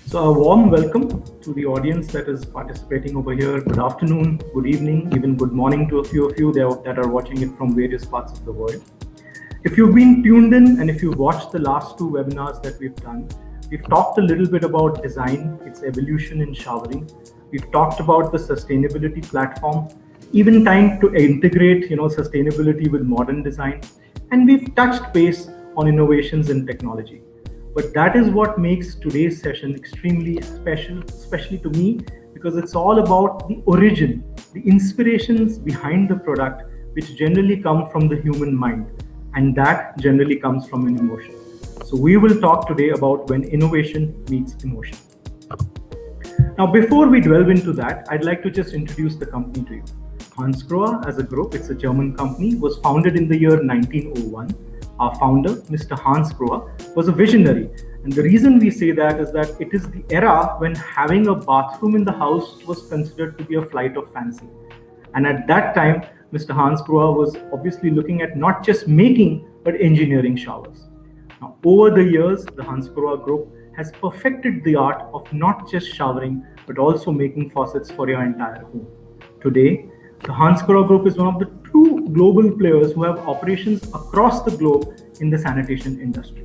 So a warm welcome to the audience that is participating over here. Good afternoon, good evening, even good morning to a few of you that are watching it from various parts of the world. If you've been tuned in and if you've watched the last two webinars that we've done, we've talked a little bit about design, its evolution in showering. We've talked about the sustainability platform, even time to integrate, sustainability with modern design. And we've touched base on innovations in technology. But that is what makes today's session extremely special, especially to me, because it's all about the origin, the inspirations behind the product, which generally come from the human mind. And that generally comes from an emotion. So we will talk today about when innovation meets emotion. Now, before we delve into that, I'd like to just introduce the company to you. Hansgrohe as a group, it's a German company, was founded in the year 1901. Our founder, Mr. Hansgrohe, was a visionary. And the reason we say that is that it is the era when having a bathroom in the house was considered to be a flight of fancy. And at that time, Mr. Hansgrohe was obviously looking at not just making, but engineering showers. Now, over the years, the Hansgrohe group has perfected the art of not just showering, but also making faucets for your entire home. Today, the Hansgrohe Group is one of the true global players who have operations across the globe in the sanitation industry.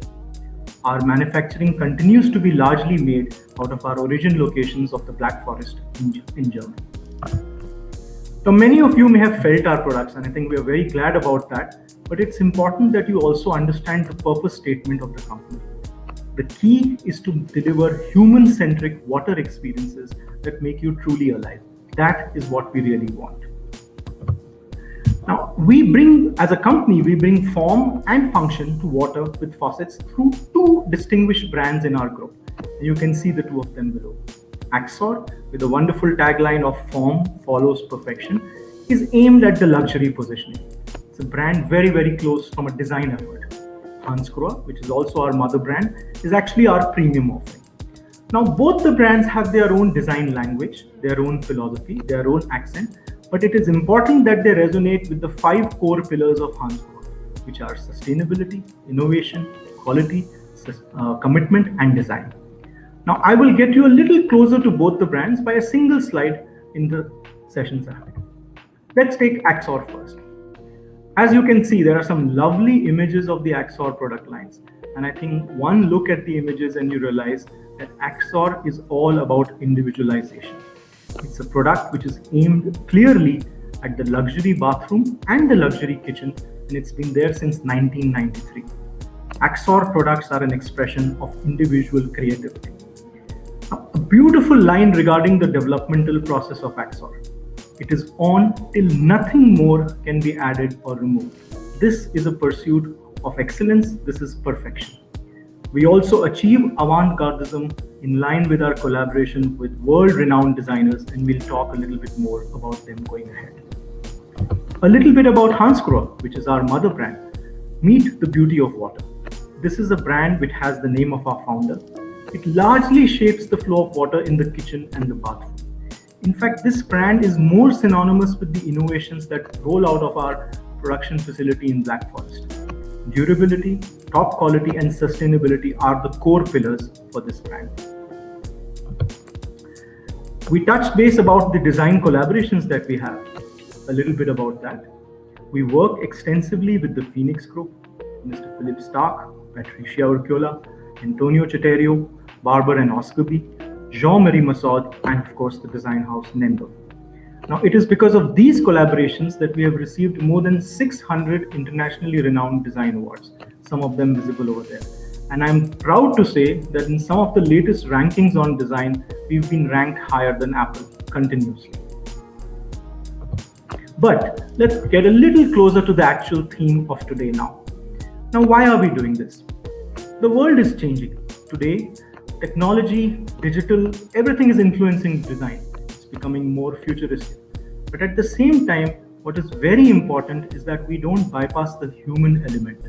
Our manufacturing continues to be largely made out of our origin locations of the Black Forest in Germany. Now, many of you may have felt our products, and I think we are very glad about that, but it's important that you also understand the purpose statement of the company. The key is to deliver human-centric water experiences that make you truly alive. That is what we really want. Now, as a company, we bring form and function to water with faucets through two distinguished brands in our group. And you can see the two of them below. Axor, with a wonderful tagline of form follows perfection, is aimed at the luxury positioning. It's a brand very, very close from a design effort. Hansgrohe, which is also our mother brand, is actually our premium offering. Now, both the brands have their own design language, their own philosophy, their own accent, but it is important that they resonate with the 5 core pillars of Hansgrohe, which are sustainability, innovation, quality, commitment, and design. Now, I will get you a little closer to both the brands by a single slide in the sessions ahead. Let's take Axor first. As you can see, there are some lovely images of the Axor product lines. And I think one look at the images and you realize that Axor is all about individualization. It's a product which is aimed clearly at the luxury bathroom and the luxury kitchen, and it's been there since 1993. Axor products are an expression of individual creativity. Now, a beautiful line regarding the developmental process of Axor. It is on till nothing more can be added or removed. This is a pursuit of excellence. This is perfection. We also achieve avant-gardism in line with our collaboration with world-renowned designers, and we'll talk a little bit more about them going ahead. A little bit about Hansgrohe, which is our mother brand. Meet the beauty of water. This is a brand which has the name of our founder. It largely shapes the flow of water in the kitchen and the bathroom. In fact, this brand is more synonymous with the innovations that roll out of our production facility in Black Forest. Durability, top quality, and sustainability are the core pillars for this brand. We touched base about the design collaborations that we have. A little bit about that. We work extensively with the Phoenix Group, Mr. Philip Stark, Patricia Urquiola, Antonio Cetterio, Barber and Oscarby, Jean-Marie Massaud, and of course the design house Nendo. Now, it is because of these collaborations that we have received more than 600 internationally renowned design awards, some of them visible over there. And I'm proud to say that in some of the latest rankings on design, we've been ranked higher than Apple continuously. But let's get a little closer to the actual theme of today now. Now, why are we doing this? The world is changing. Today, technology, digital, everything is influencing design. It's becoming more futuristic. But at the same time, what is very important is that we don't bypass the human element.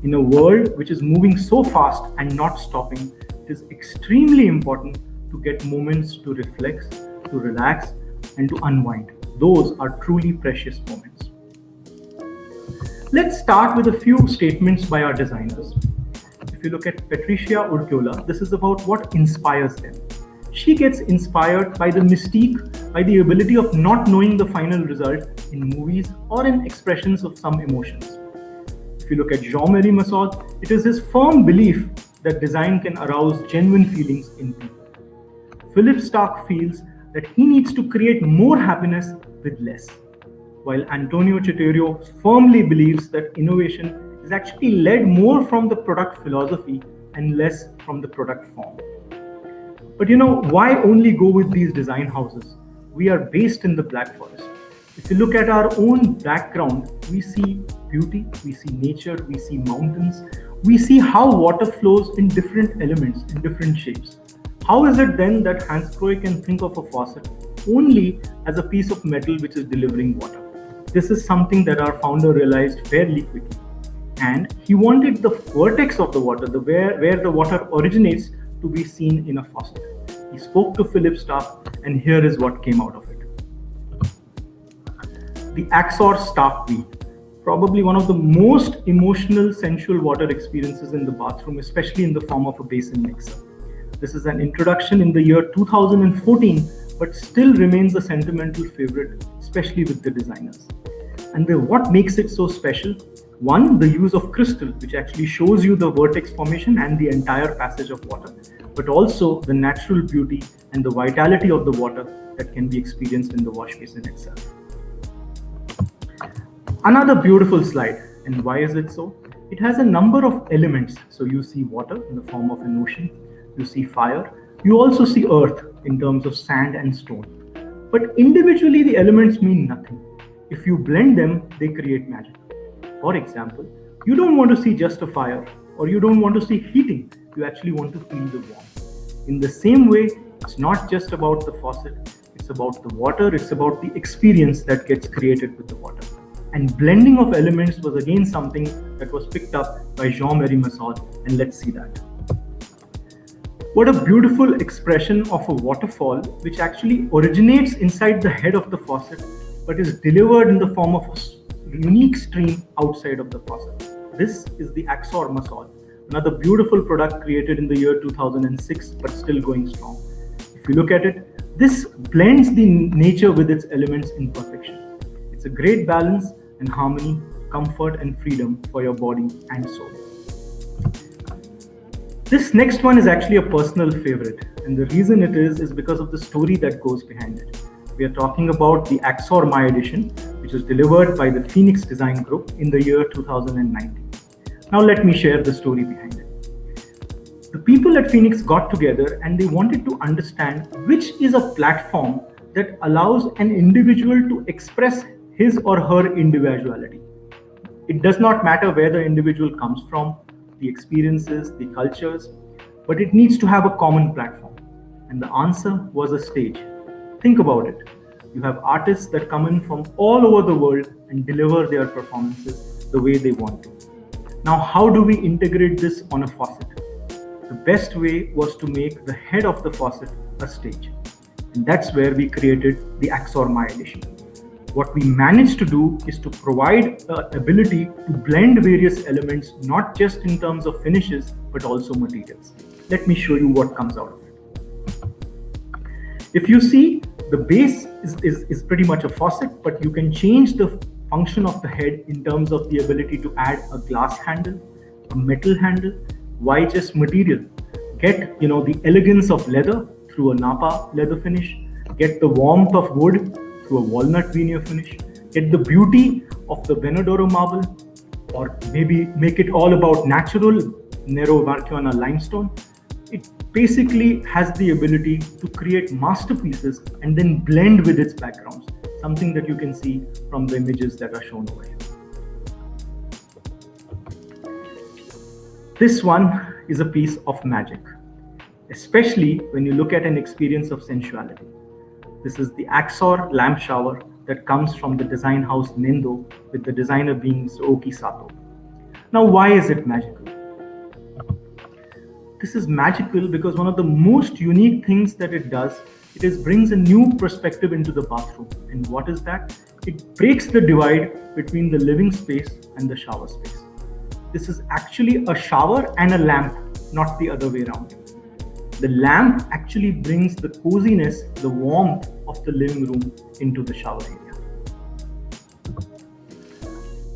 In a world which is moving so fast and not stopping, it is extremely important to get moments to reflect, to relax, and to unwind. Those are truly precious moments. Let's start with a few statements by our designers. if you look at Patricia Urquiola, this is about what inspires them. She gets inspired by the mystique, by the ability of not knowing the final result in movies or in expressions of some emotions. If you look at Jean-Marie Massaud, it is his firm belief that design can arouse genuine feelings in people. Philip Stark feels that he needs to create more happiness with less, while Antonio Cetterio firmly believes that innovation is actually led more from the product philosophy and less from the product form. But why only go with these design houses? We are based in the Black Forest. If you look at our own background, we see beauty, we see nature, we see mountains, we see how water flows in different elements, in different shapes. How is it then that Hansgrohe can think of a faucet only as a piece of metal which is delivering water? This is something that our founder realized fairly quickly. And he wanted the vertex of the water, where the water originates, to be seen in a faucet. He spoke to Philip Stark, and here is what came out of it. The Axor Starkv, probably one of the most emotional sensual water experiences in the bathroom, especially in the form of a basin mixer. This is an introduction in the year 2014, but still remains a sentimental favorite, especially with the designers. And what makes it so special? One, the use of crystal, which actually shows you the vertex formation and the entire passage of water, but also the natural beauty and the vitality of the water that can be experienced in the wash basin itself. Another beautiful slide. And why is it so? It has a number of elements. So you see water in the form of an ocean, you see fire, you also see earth in terms of sand and stone. But individually, the elements mean nothing. If you blend them, they create magic. For example, you don't want to see just a fire, or you don't want to see heating, you actually want to feel the warmth. In the same way, it's not just about the faucet, it's about the water, it's about the experience that gets created with the water. And blending of elements was again something that was picked up by Jean-Marie Massaud, and let's see that. What a beautiful expression of a waterfall which actually originates inside the head of the faucet, but is delivered in the form of a unique stream outside of the faucet. This is the Axor Massage, another beautiful product created in the year 2006, but still going strong. If you look at it, this blends the nature with its elements in perfection. It's a great balance and harmony, comfort and freedom for your body and soul. This next one is actually a personal favorite, and the reason it is because of the story that goes behind it. We are talking about the Axor My Edition, which was delivered by the Phoenix Design Group in the year 2019. Now let me share the story behind it. The people at Phoenix got together and they wanted to understand which is a platform that allows an individual to express his or her individuality. It does not matter where the individual comes from, the experiences, the cultures, but it needs to have a common platform. And the answer was a stage. Think about it. You have artists that come in from all over the world and deliver their performances the way they want to. Now, how do we integrate this on a faucet? The best way was to make the head of the faucet a stage. And that's where we created the Axor My Edition. What we managed to do is to provide the ability to blend various elements, not just in terms of finishes, but also materials. Let me show you what comes out of it. If you see, the base is pretty much a faucet, but you can change the function of the head in terms of the ability to add a glass handle, a metal handle. Why just material? Get the elegance of leather through a Napa leather finish, get the warmth of wood through a walnut veneer finish, get the beauty of the Venadoro marble, or maybe make it all about natural Nero Marchiona limestone. It basically has the ability to create masterpieces and then blend with its backgrounds, something that you can see from the images that are shown over here. This one is a piece of magic, especially when you look at an experience of sensuality. This is the Axor lamp shower that comes from the design house Nendo, with the designer being Sooki Sato. Now, why is it magical? This is magical because one of the most unique things that it does, brings a new perspective into the bathroom. And what is that? It breaks the divide between the living space and the shower space. this is actually a shower and a lamp, not the other way around. The lamp actually brings the coziness, the warmth of the living room into the shower area.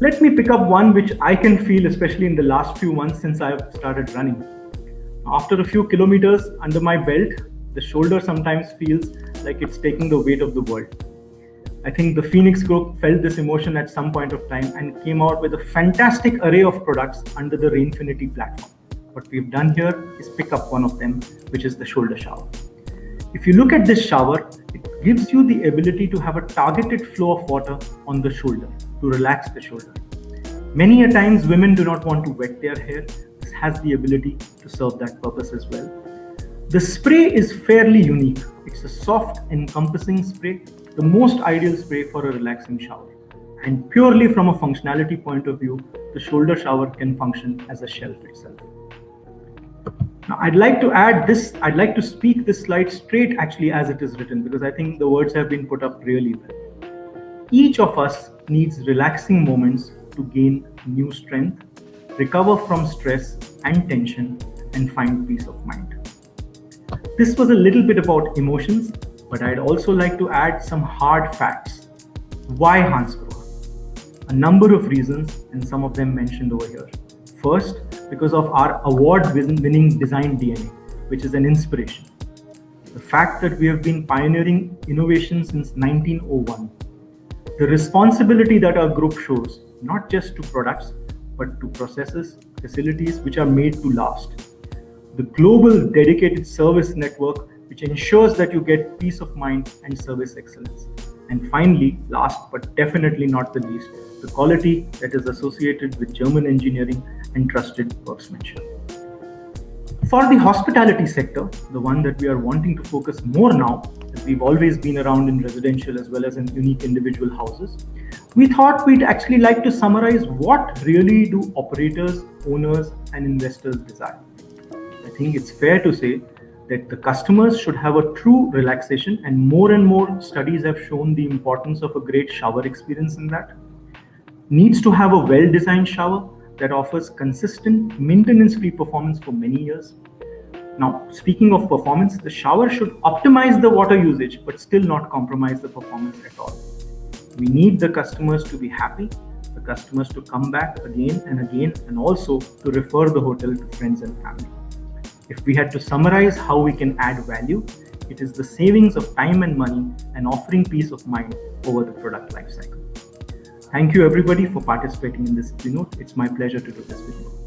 Let me pick up one which I can feel, especially in the last few months since I've started running. After a few kilometers under my belt, the shoulder sometimes feels like it's taking the weight of the world. I think the Phoenix group felt this emotion at some point of time and came out with a fantastic array of products under the Rainfinity platform. What we've done here is pick up one of them, which is the shoulder shower. If you look at this shower, it gives you the ability to have a targeted flow of water on the shoulder to relax the shoulder. Many a times women do not want to wet their hair. This has the ability to serve that purpose as well. The spray is fairly unique. It's a soft, encompassing spray, the most ideal spray for a relaxing shower. And purely from a functionality point of view, the shoulder shower can function as a shelf itself. Now, I'd like to speak this slide straight actually as it is written, because I think the words have been put up really well. Each of us needs relaxing moments to gain new strength, recover from stress and tension, and find peace of mind. This was a little bit about emotions, but I'd also like to add some hard facts. Why Hansgrohe? A number of reasons, and some of them mentioned over here. First, because of our award-winning design DNA, which is an inspiration. The fact that we have been pioneering innovation since 1901. The responsibility that our group shows, not just to products, but to processes, facilities which are made to last. The global dedicated service network, which ensures that you get peace of mind and service excellence. And finally, last but definitely not the least, the quality that is associated with German engineering and trusted workmanship. For the hospitality sector, the one that we are wanting to focus more now, as we've always been around in residential as well as in unique individual houses, we thought we'd actually like to summarize what really do operators, owners, and investors desire. I think it's fair to say that the customers should have a true relaxation, and more studies have shown the importance of a great shower experience in that. Needs to have a well-designed shower that offers consistent, maintenance-free performance for many years. Now, speaking of performance, the shower should optimize the water usage, but still not compromise the performance at all. We need the customers to be happy, the customers to come back again and again, and also to refer the hotel to friends and family. If we had to summarize how we can add value, it is the savings of time and money and offering peace of mind over the product lifecycle. Thank you everybody for participating in this keynote. It's my pleasure to do this with you.